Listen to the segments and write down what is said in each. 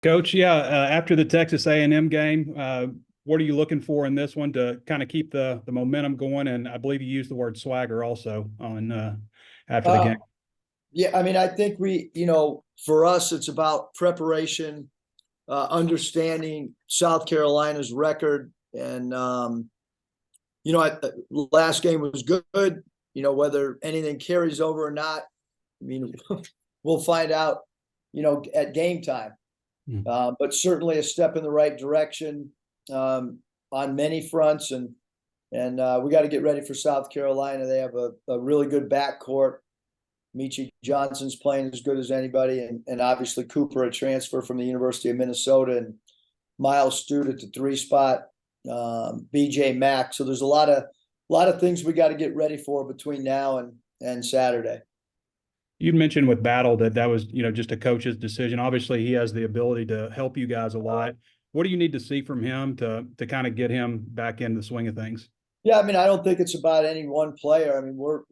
Coach, yeah, after the Texas A&M game, what are you looking for in this one to kind of keep the momentum going? And I believe you used the word swagger also on after the Uh, game. yeah, I mean, I think for us, it's about preparation, understanding South Carolina's record, and last game was good. Whether anything carries over or not, I mean, we'll find out. At game time. Mm. But certainly a step in the right direction on many fronts, and we got to get ready for South Carolina. They have a really good backcourt. Michi Johnson's playing as good as anybody, and obviously Cooper, a transfer from the University of Minnesota, and Miles Stewart at the three spot, BJ Mack. So there's a lot of things we got to get ready for between now and Saturday. You'd mentioned with Battle that was, just a coach's decision. Obviously, he has the ability to help you guys a lot. What do you need to see from him to kind of get him back in the swing of things? Yeah, I mean, I don't think it's about any one player. I mean, we're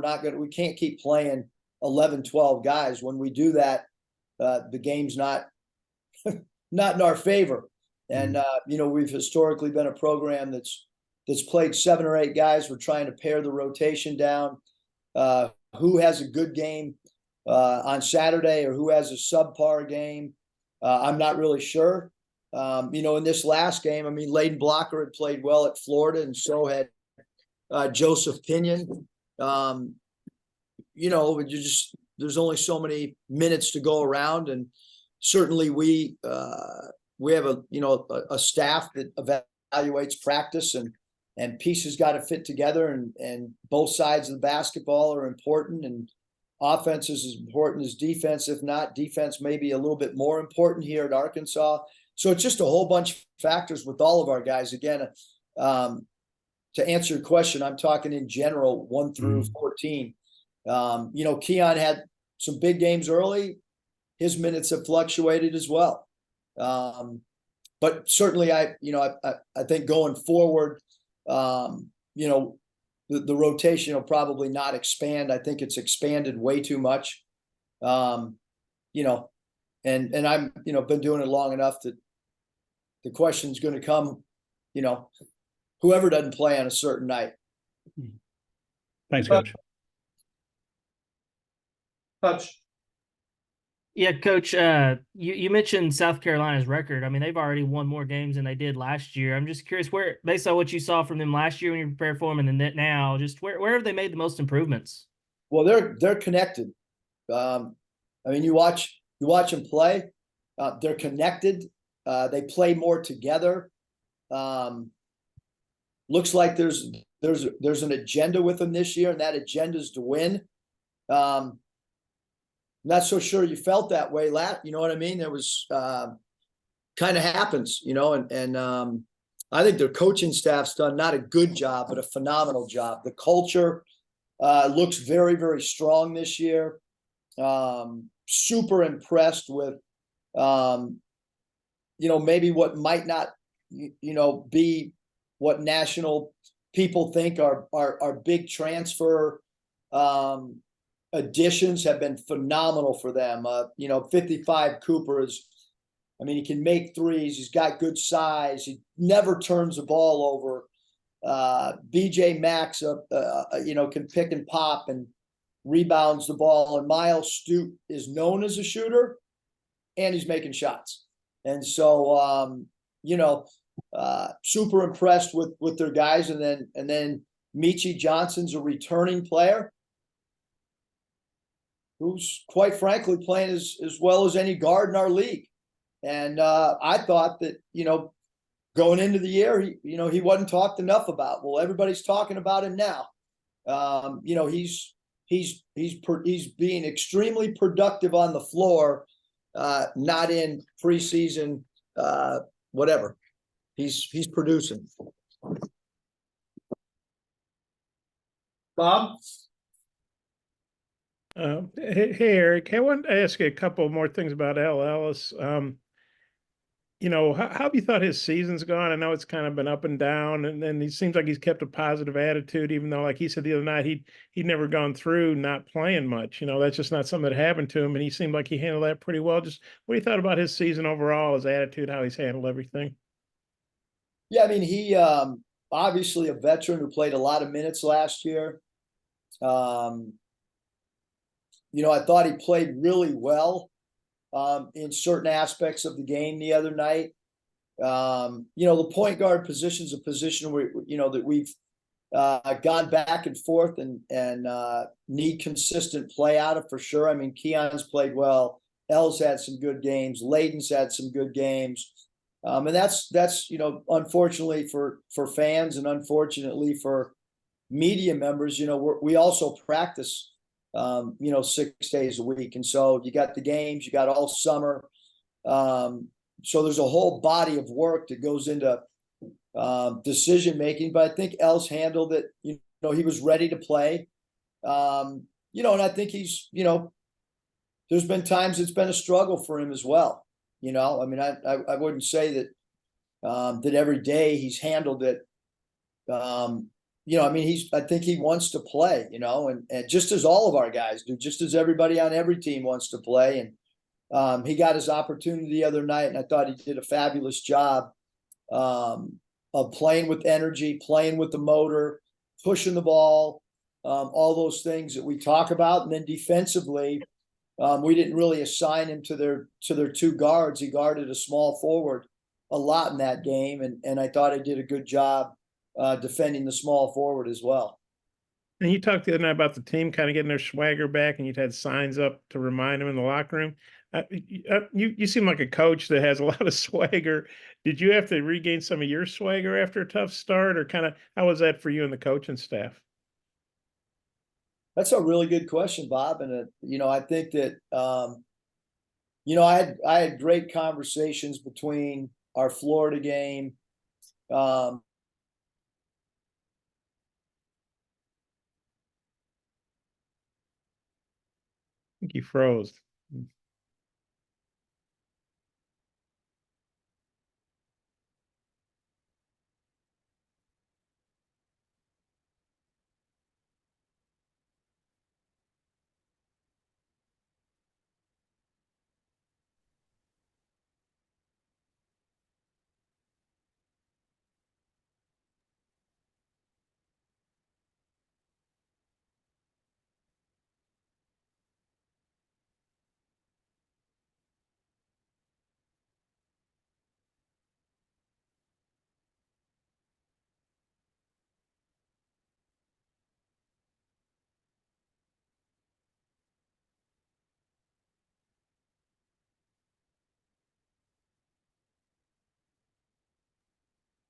not we can't keep playing 11, 12 guys. When we do that, the game's not not in our favor. And we've historically been a program that's played 7 or 8 guys. We're trying to pare the rotation down. Who has a good game on Saturday or who has a subpar game? I'm not really sure. In this last game, I mean, Layden Blocker had played well at Florida, and so had Joseph Pinion. There's only so many minutes to go around, and certainly we have a staff that evaluates practice, and pieces got to fit together, and both sides of the basketball are important, and offense is as important as defense. If not, defense may be a little bit more important here at Arkansas. So it's just a whole bunch of factors with all of our guys. Again, to answer your question, I'm talking in general, 1 through 14. Keon had some big games early. His minutes have fluctuated as well. But certainly I think going forward, the rotation will probably not expand. I think it's expanded way too much. And I'm, been doing it long enough that the question's going to come, whoever doesn't play on a certain night. Thanks, Coach. Touch. Yeah, Coach, you mentioned South Carolina's record. I mean, they've already won more games than they did last year. I'm just curious, where, based on what you saw from them last year when you prepared for them, and then now, just where have they made the most improvements? Well, they're connected. I mean, you watch them play. They're connected. They play more together. Looks like there's an agenda with them this year, and that agenda is to win. Not so sure you felt that way, you know what I mean? There was kind of happens, and I think their coaching staff's done not a good job, but a phenomenal job. The culture looks very, very strong this year. Super impressed with, maybe what might not, be what national people think are big transfer additions have been phenomenal for them. 55 Cooper is, I mean, he can make threes. He's got good size. He never turns the ball over. BJ Max, can pick and pop and rebounds the ball. And Miles Stewart is known as a shooter, and he's making shots. And so, super impressed with their guys. And then Michi Johnson's a returning player who's quite frankly playing as well as any guard in our league. And I thought that, going into the year, he wasn't talked enough about. Well, everybody's talking about him now. He's being extremely productive on the floor, not in preseason, whatever. He's producing. Bob? Hey, Eric, I want to ask you a couple more things about Al Ellis. how have you thought his season's gone? I know it's kind of been up and down, and then he seems like he's kept a positive attitude, even though, like he said the other night, he'd never gone through not playing much. That's just not something that happened to him, and he seemed like he handled that pretty well. Just what do you thought about his season overall, his attitude, how he's handled everything? Yeah, I mean, he obviously a veteran who played a lot of minutes last year. Um, I thought he played really well in certain aspects of the game the other night. The point guard position is a position where that we've gone back and forth and need consistent play out of for sure. I mean, Keon's played well. L's had some good games. Layden's had some good games. And that's unfortunately for fans and unfortunately for media members, we also practice 6 days a week. And so you got the games, you got all summer. So there's a whole body of work that goes into decision making, but I think L's handled it. He was ready to play. And I think he's, there's been times it's been a struggle for him as well. I mean, I wouldn't say that that every day he's handled it. I mean, I think he wants to play, and just as all of our guys do, just as everybody on every team wants to play. And he got his opportunity the other night, and I thought he did a fabulous job of playing with energy, playing with the motor, pushing the ball, all those things that we talk about. And then defensively, we didn't really assign him to their two guards. He guarded a small forward a lot in that game, and I thought he did a good job defending the small forward as well. And you talked the other night about the team kind of getting their swagger back, and you'd had signs up to remind them in the locker room. You seem like a coach that has a lot of swagger. Did you have to regain some of your swagger after a tough start, or kind of how was that for you and the coaching staff? That's a really good question, Bob. And I think that I had great conversations between our Florida game. I think you froze.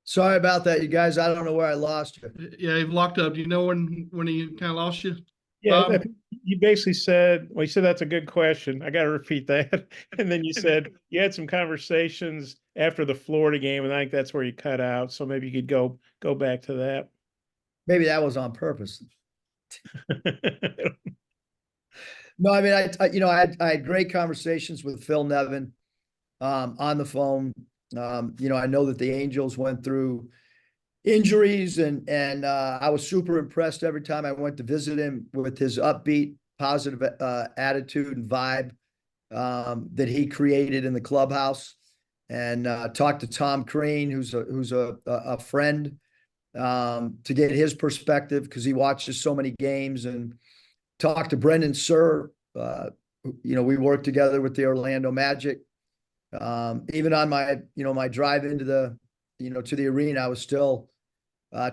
Sorry about that, you guys. I don't know where I lost you. Yeah, you've locked up. Do you know when he kind of lost you? Yeah, Bob? you basically said, well, you said that's a good question. I got to repeat that. And then you said you had some conversations after the Florida game, and I think that's where you cut out. So maybe you could go back to that. Maybe that was on purpose. No, I mean, I had great conversations with Phil Nevin on the phone. I know that the Angels went through injuries, and I was super impressed every time I went to visit him with his upbeat, positive attitude and vibe that he created in the clubhouse. And talked to Tom Crean, who's a friend, to get his perspective because he watches so many games, and talked to Brendan Surr. We worked together with the Orlando Magic. Even on my drive into to the arena, I was still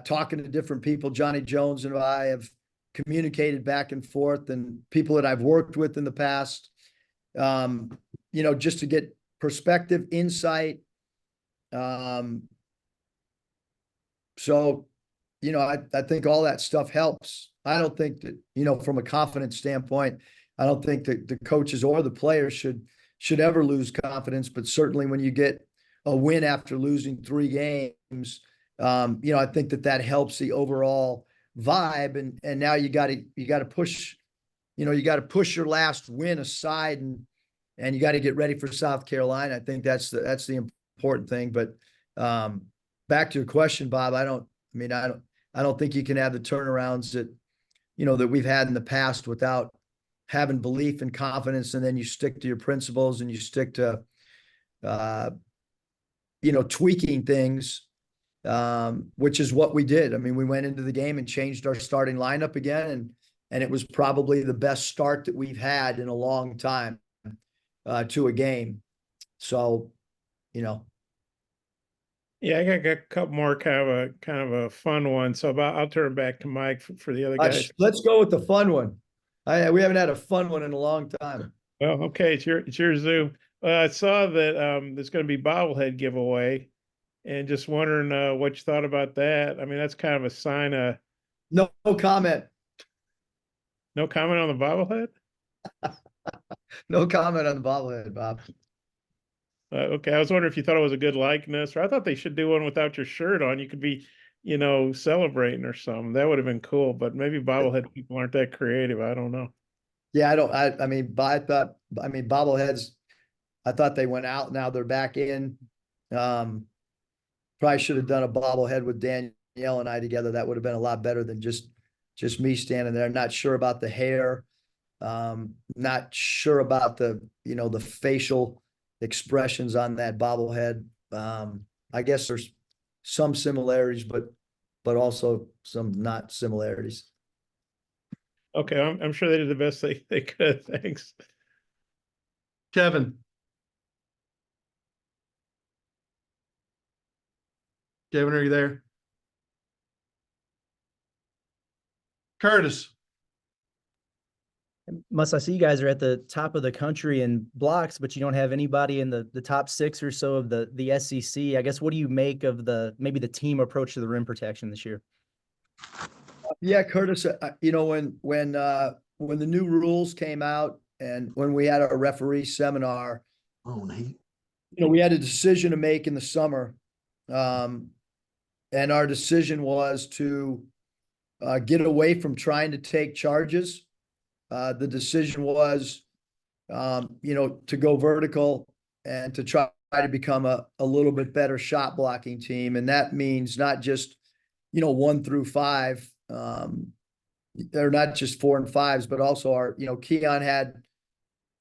talking to different people. Johnny Jones and I have communicated back and forth, and people that I've worked with in the past, just to get perspective, insight. So, I think all that stuff helps. I don't think that, from a confidence standpoint, I don't think that the coaches or the players should ever lose confidence, but certainly when you get a win after losing 3 games, I think that helps the overall vibe. And now you got to push, you got to push your last win aside, and you got to get ready for South Carolina. I think that's the important thing. But back to your question, Bob, I don't think you can have the turnarounds that, that we've had in the past without having belief and confidence, and then you stick to your principles and you stick to, tweaking things, which is what we did. I mean, we went into the game and changed our starting lineup again, and it was probably the best start that we've had in a long time to a game. So, Yeah, I got a couple more kind of a fun one. So I'll turn back to Mike for the other guys. let's go with the fun one. We haven't had a fun one in a long time. Well, okay, it's your Zoom. I saw that there's going to be bobblehead giveaway, and just wondering what you thought about that. I mean, that's kind of a sign of No comment. no comment on the bobblehead. No comment on the bobblehead, Bob. Okay, I was wondering if you thought it was a good likeness, or I thought they should do one without your shirt on. You could be, celebrating or something. That would have been cool. But maybe bobblehead people aren't that creative. I don't know. Yeah, bobbleheads, I thought they went out. Now they're back in. Probably should have done a bobblehead with Danielle and I together. That would have been a lot better than just me standing there. Not sure about the hair. Not sure about the facial expressions on that bobblehead. I guess there's some similarities, but also some not similarities. Okay, I'm sure they did the best they could. Thanks. Kevin. Kevin, are you there? Curtis. I see you guys are at the top of the country in blocks, but you don't have anybody in the top 6 or so of the SEC. I guess, what do you make of maybe the team approach to the rim protection this year? Yeah, Curtis, when the new rules came out and when we had our referee seminar, we had a decision to make in the summer. And our decision was to get away from trying to take charges. The decision was, to go vertical and to try to become a little bit better shot blocking team. And that means not just, 1 through 5, they're not just 4 and 5s, but also our, Keon had,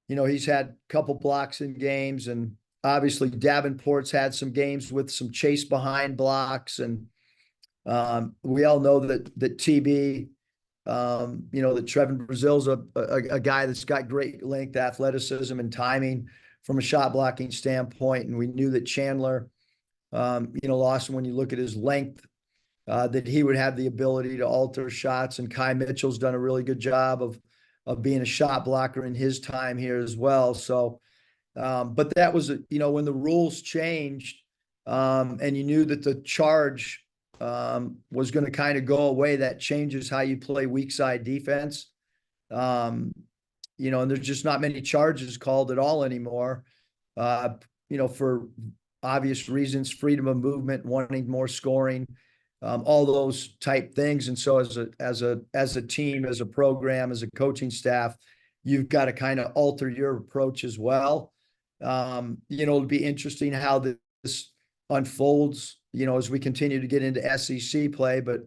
he's had a couple blocks in games, and obviously Davenport's had some games with some chase behind blocks. And we all know that TB, that Trevin Brazil's a guy that's got great length, athleticism, and timing from a shot blocking standpoint. And we knew that Chandler, Lawson, when you look at his length, that he would have the ability to alter shots. And Kai Mitchell's done a really good job of being a shot blocker in his time here as well. So, but that was, when the rules changed, and you knew that the charge was going to kind of go away, that changes how you play weak side defense. And there's just not many charges called at all anymore, for obvious reasons, freedom of movement, wanting more scoring, all those type things. And so as a team, as a program, as a coaching staff, you've got to kind of alter your approach as well. It'll be interesting how this unfolds, as we continue to get into SEC play, but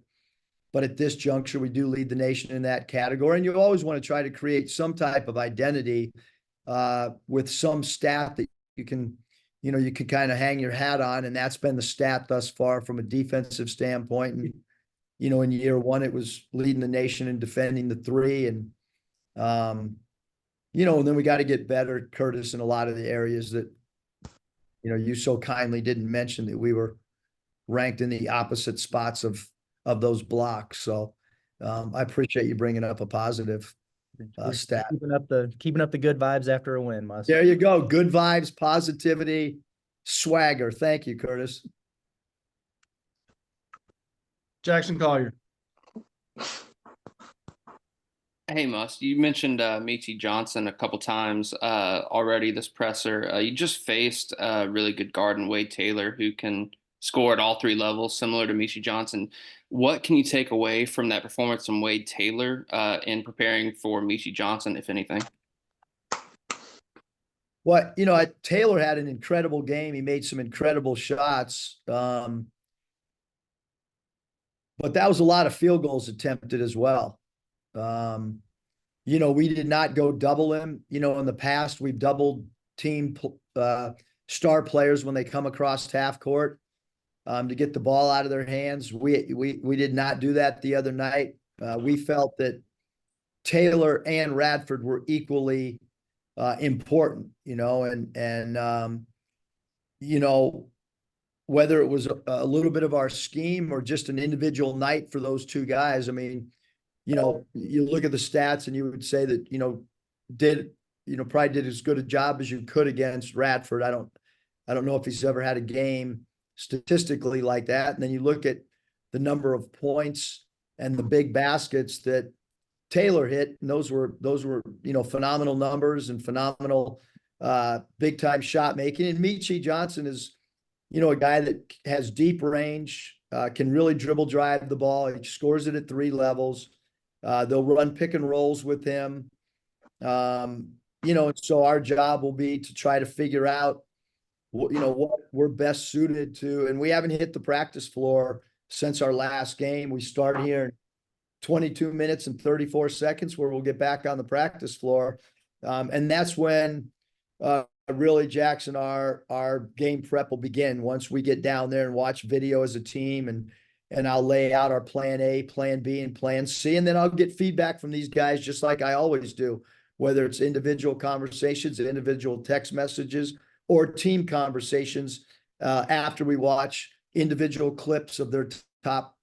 at this juncture, we do lead the nation in that category. And you always want to try to create some type of identity with some stat that you can kind of hang your hat on. And that's been the stat thus far from a defensive standpoint. And, in year 1, it was leading the nation in defending the 3. And, and then we got to get better, Curtis, in a lot of the areas that, you so kindly didn't mention, that we were ranked in the opposite spots of those blocks. So I appreciate you bringing up a positive stat. Keeping up the good vibes after a win, Mus. There you go. Good vibes, positivity, swagger. Thank you, Curtis. Jackson Collier. Hey, Mus, you mentioned Meechie Johnson a couple times already this presser. You just faced a really good guard in Wade Taylor, who can score at all 3 levels, similar to Meechie Johnson. What can you take away from that performance from Wade Taylor in preparing for Meechie Johnson, if anything? What, Taylor had an incredible game. He made some incredible shots. But that was a lot of field goals attempted as well. We did not go double him. In the past, we've doubled team star players when they come across half court to get the ball out of their hands. We did not do that the other night. We felt that Taylor and Radford were equally important, whether it was a little bit of our scheme or just an individual night for those two guys. I mean, you look at the stats and you would say that, probably did as good a job as you could against Radford. I don't know if he's ever had a game statistically like that. And then you look at the number of points and the big baskets that Taylor hit, and those were phenomenal numbers and phenomenal big time shot making. And Meechie Johnson is, a guy that has deep range, can really dribble drive the ball. He scores it at 3 levels. They'll run pick and rolls with him. So our job will be to try to figure out, what we're best suited to. And we haven't hit the practice floor since our last game. We start here in 22 minutes and 34 seconds where we'll get back on the practice floor. And that's when really, Jackson, our game prep will begin once we get down there and watch video as a team, and I'll lay out our plan A, plan B, and plan C. And then I'll get feedback from these guys just like I always do, whether it's individual conversations, individual text messages, or team conversations after we watch individual clips of their top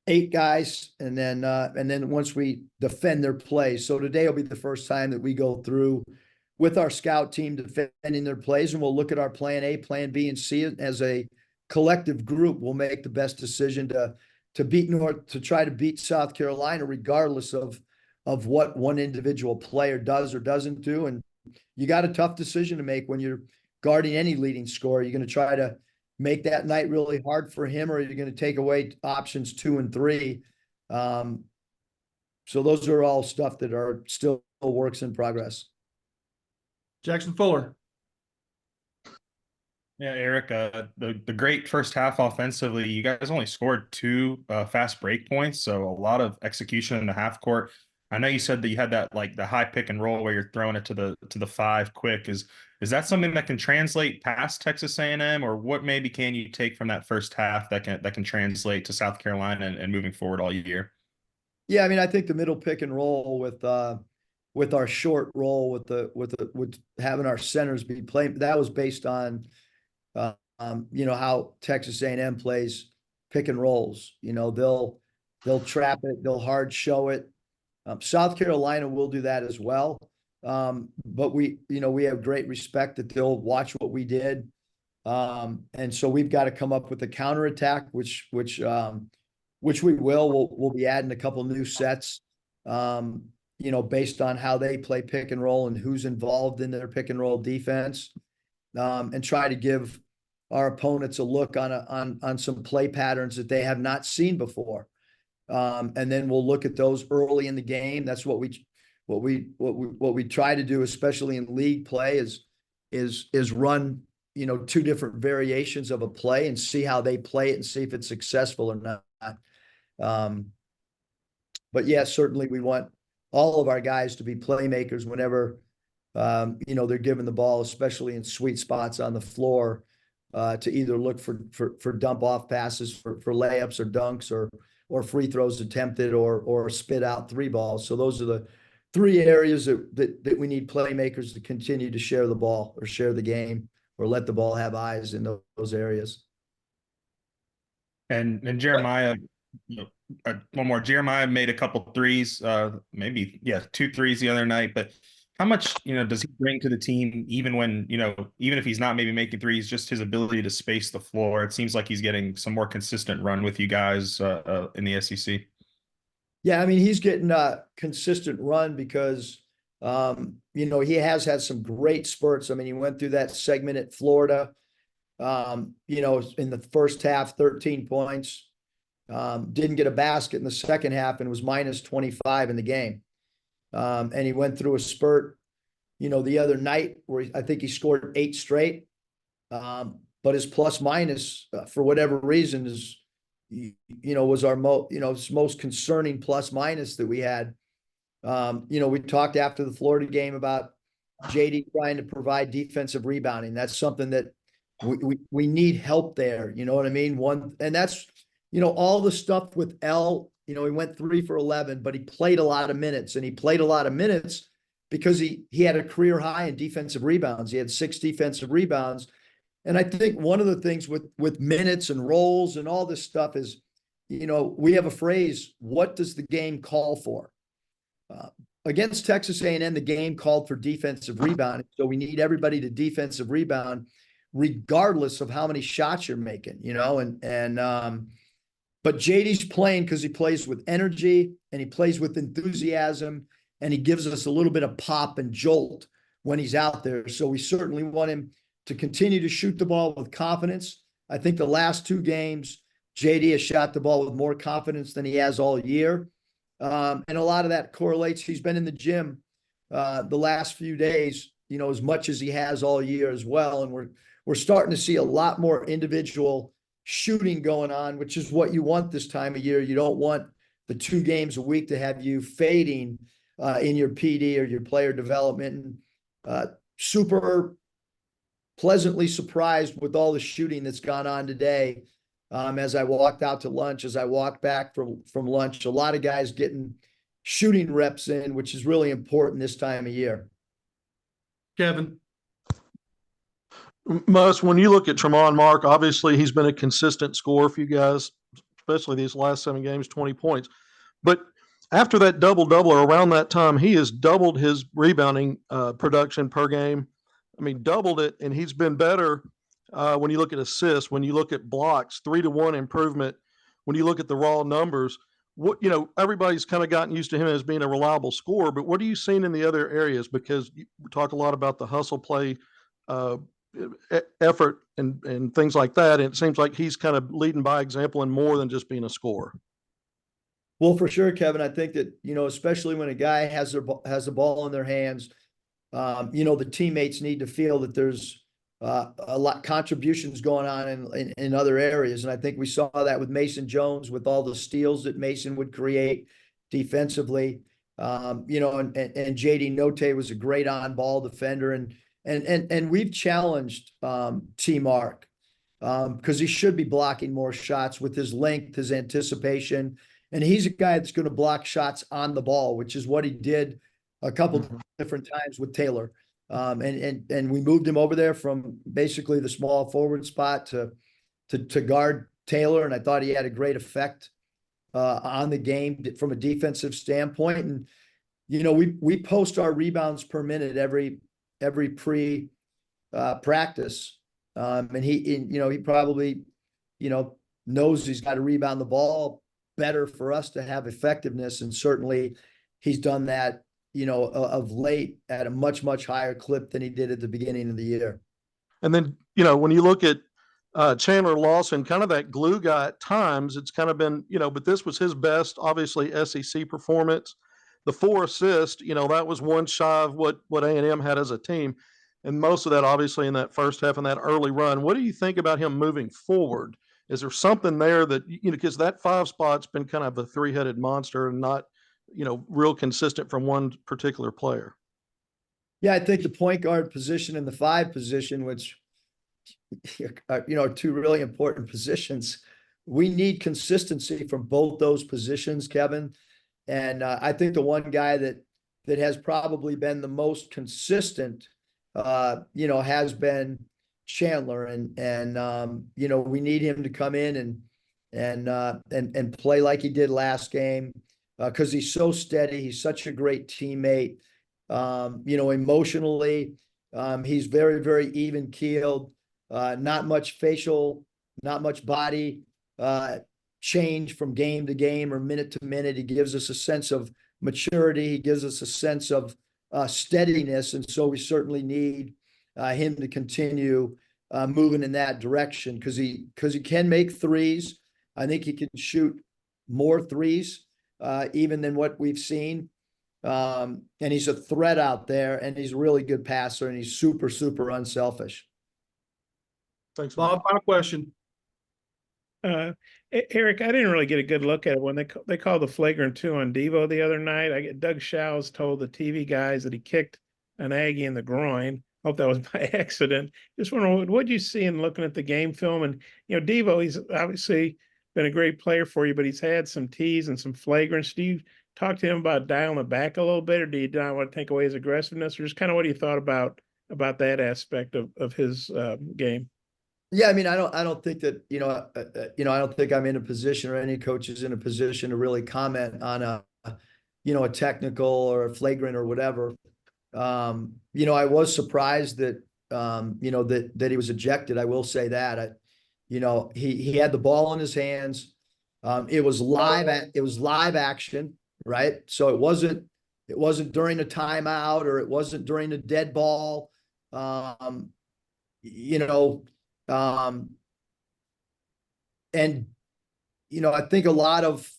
8 guys. And then once we defend their plays. So today will be the first time that we go through with our scout team defending their plays, and we'll look at our plan A, plan B, and C as a collective group. We'll make the best decision to try to beat South Carolina, regardless of what one individual player does or doesn't do. And you got a tough decision to make when you're guarding any leading scorer. You're going to try to make that night really hard for him, or you're going to take away options 2 and 3. So those are all stuff that are still works in progress. Jackson Fuller. Yeah, Eric, the great first half offensively, you guys only scored 2 fast break points, so a lot of execution in the half court. I know you said that you had that like the high pick and roll where you're throwing it to the 5 quick. Is that something that can translate past Texas A&M, or what maybe can you take from that first half that can translate to South Carolina and moving forward all year? Yeah, I mean, I think the middle pick and roll with our short roll with having our centers be playing, that was based on how Texas A&M plays pick and rolls. They'll trap it, they'll hard show it. South Carolina will do that as well. But we have great respect that they'll watch what we did. And so we've got to come up with a counterattack, which we will. We'll be adding a couple new sets, based on how they play pick and roll and who's involved in their pick and roll defense, and try to give our opponents a look on some play patterns that they have not seen before. And then we'll look at those early in the game. That's what we try to do, especially in league play, is run 2 different variations of a play and see how they play it and see if it's successful or not. But yeah, certainly we want all of our guys to be playmakers whenever they're given the ball, especially in sweet spots on the floor, to either look for dump off passes for layups or dunks or free throws attempted or spit out 3 balls. So those are the 3 areas that we need playmakers to continue to share the ball or share the game or let the ball have eyes in those areas. And Jeremiah, one more. Jeremiah made a couple threes, maybe 2 threes the other night. But how much does he bring to the team, even if he's not maybe making threes, just his ability to space the floor? It seems like he's getting some more consistent run with you guys in the SEC. Yeah, I mean, he's getting a consistent run because he has had some great spurts. I mean, he went through that segment at Florida. In the first half, 13 points. Didn't get a basket in the second half and was minus 25 in the game. And he went through a spurt the other night where I think he scored 8 straight. But his plus minus, for whatever reason, is, was our most concerning plus minus that we had. We talked after the Florida game about JD trying to provide defensive rebounding. That's something that we need help there. You know what I mean? And that's, all the stuff with L, he went 3 for 11, but he played a lot of minutes, and he played a lot of minutes because he had a career high in defensive rebounds. He had 6 defensive rebounds. And I think one of the things with minutes and roles and all this stuff is, we have a phrase, what does the game call for? Against Texas A&M, the game called for defensive rebounding. So we need everybody to defensive rebound, regardless of how many shots you're making, but JD's playing because he plays with energy and he plays with enthusiasm, and he gives us a little bit of pop and jolt when he's out there. So we certainly want him to continue to shoot the ball with confidence. I think the last 2 games, JD has shot the ball with more confidence than he has all year. And a lot of that correlates. He's been in the gym the last few days, as much as he has all year as well. And we're starting to see a lot more individual shooting going on, which is what you want this time of year. You don't want the 2 games a week to have you fading in your PD or your player development. Super pleasantly surprised with all the shooting that's gone on today. As I walked out to lunch, as I walked back from lunch, a lot of guys getting shooting reps in, which is really important this time of year. Kevin. Muss, when you look at Tremont Mark, obviously he's been a consistent scorer for you guys, especially these last 7 games, 20 points. But after that double-double, or around that time, he has doubled his rebounding production per game. I mean, doubled it, and he's been better when you look at assists, when you look at blocks, 3-to-1 improvement. When you look at the raw numbers, everybody's kind of gotten used to him as being a reliable scorer, but what are you seeing in the other areas? Because we talk a lot about the hustle play, effort and things like that. And it seems like he's kind of leading by example and more than just being a scorer. Well, for sure, Kevin, I think that, especially when a guy has the ball in their hands, the teammates need to feel that there's a lot contributions going on in other areas. And I think we saw that with Mason Jones, with all the steals that Mason would create defensively. And JD Notte was a great on-ball defender. And we've challenged T Mark because he should be blocking more shots with his length, his anticipation. And he's a guy that's going to block shots on the ball, which is what he did a couple different times with Taylor. And we moved him over there from basically the small forward spot to guard Taylor. And I thought he had a great effect on the game from a defensive standpoint. And, we post our rebounds per minute every pre practice. And he probably, knows he's got to rebound the ball better for us to have effectiveness. And certainly he's done that, of late at a much, much higher clip than he did at the beginning of the year. And then, when you look at Chandler Lawson, kind of that glue guy at times, it's kind of been, but this was his best, obviously, SEC performance. The 4 assists, that was one shy of what A&M had as a team. And most of that, obviously, in that first half and that early run. What do you think about him moving forward? Is there something there that, because that 5 spot's been kind of a 3-headed monster and not, real consistent from one particular player? Yeah, I think the point guard position and the 5 position, which, are 2 really important positions, we need consistency from both those positions, Kevin. And I think the one guy that has probably been the most consistent, has been Chandler, and we need him to come in and play like he did last game, because he's so steady. He's such a great teammate. Emotionally, he's very, very even keeled. Not much facial, not much body change from game to game or minute to minute. He gives us a sense of maturity. He gives us a sense of steadiness, and so we certainly need him to continue moving in that direction, because he can make threes. I think he can shoot more threes even than what we've seen. And he's a threat out there, and he's a really good passer, and he's super, super unselfish. Thanks, Mark. Bob, my question. Eric, I didn't really get a good look at it when they called the flagrant 2 on Devo the other night. I get Doug Shows told the TV guys that he kicked an Aggie in the groin. Hope that was by accident. Just wondering what you see in looking at the game film. And Devo, he's obviously been a great player for you, but he's had some tees and some flagrants. Do you talk to him about dialing it back a little bit, or do you not want to take away his aggressiveness, or just kind of what you thought about that aspect of his game? Yeah, I mean, I don't think that, I don't think I'm in a position, or any coach is in a position to really comment on a technical or a flagrant or whatever. I was surprised that, that he was ejected. I will say that. He had the ball in his hands. It was live action, right? So it wasn't during a timeout, or it wasn't during a dead ball. And I think a lot of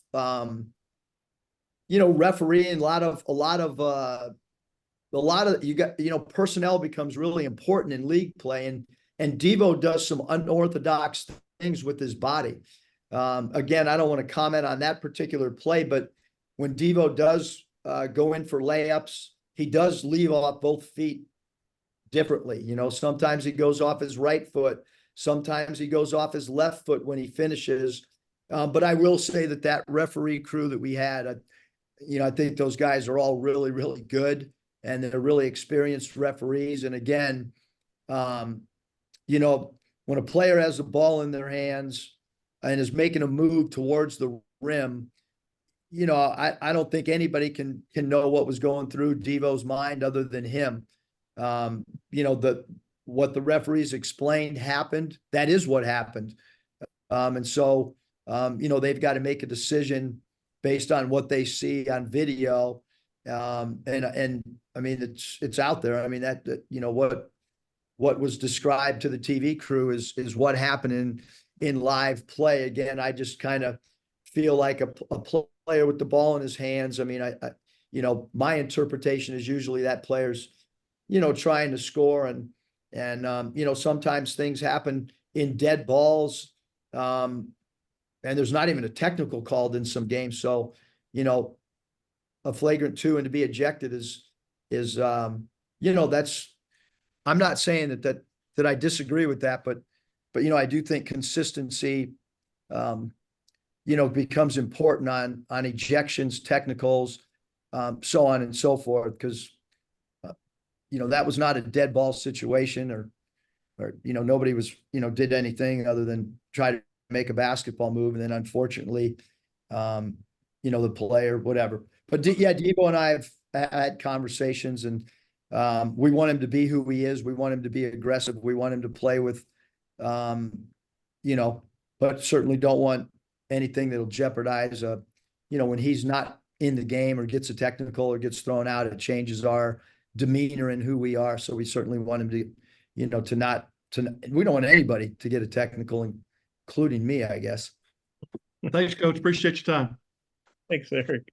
refereeing, a lot of you got, personnel becomes really important in league play, and Devo does some unorthodox things with his body. Again, I don't want to comment on that particular play, but when Devo does go in for layups, he does leave off both feet differently. Sometimes he goes off his right foot, sometimes he goes off his left foot when he finishes. But I will say that referee crew that we had, I think those guys are all really, really good, and they're really experienced referees. And again, when a player has the ball in their hands and is making a move towards the rim, I don't think anybody can know what was going through Devo's mind other than him. What the referees explained happened. That is what happened. And so, they've got to make a decision based on what they see on video. And I mean, it's out there. I mean, what was described to the TV crew is what happened in live play. Again, I just kind of feel like a player with the ball in his hands. I mean, I my interpretation is usually that player's, trying to score, and sometimes things happen in dead balls. And there's not even a technical called in some games. So, a flagrant 2 and to be ejected is that's, I'm not saying that I disagree with that, but I do think consistency, becomes important on ejections, technicals, so on and so forth. Because, that was not a dead ball situation, or nobody was, did anything other than try to make a basketball move. And then unfortunately, the player, whatever. But Devo and I have had conversations, and we want him to be who he is. We want him to be aggressive. We want him to play with, but certainly don't want anything that'll jeopardize, when he's not in the game or gets a technical or gets thrown out, it changes our demeanor and who we are. So we certainly want him to, we don't want anybody to get a technical, including me, I guess. Thanks, Coach. Appreciate your time. Thanks, Eric.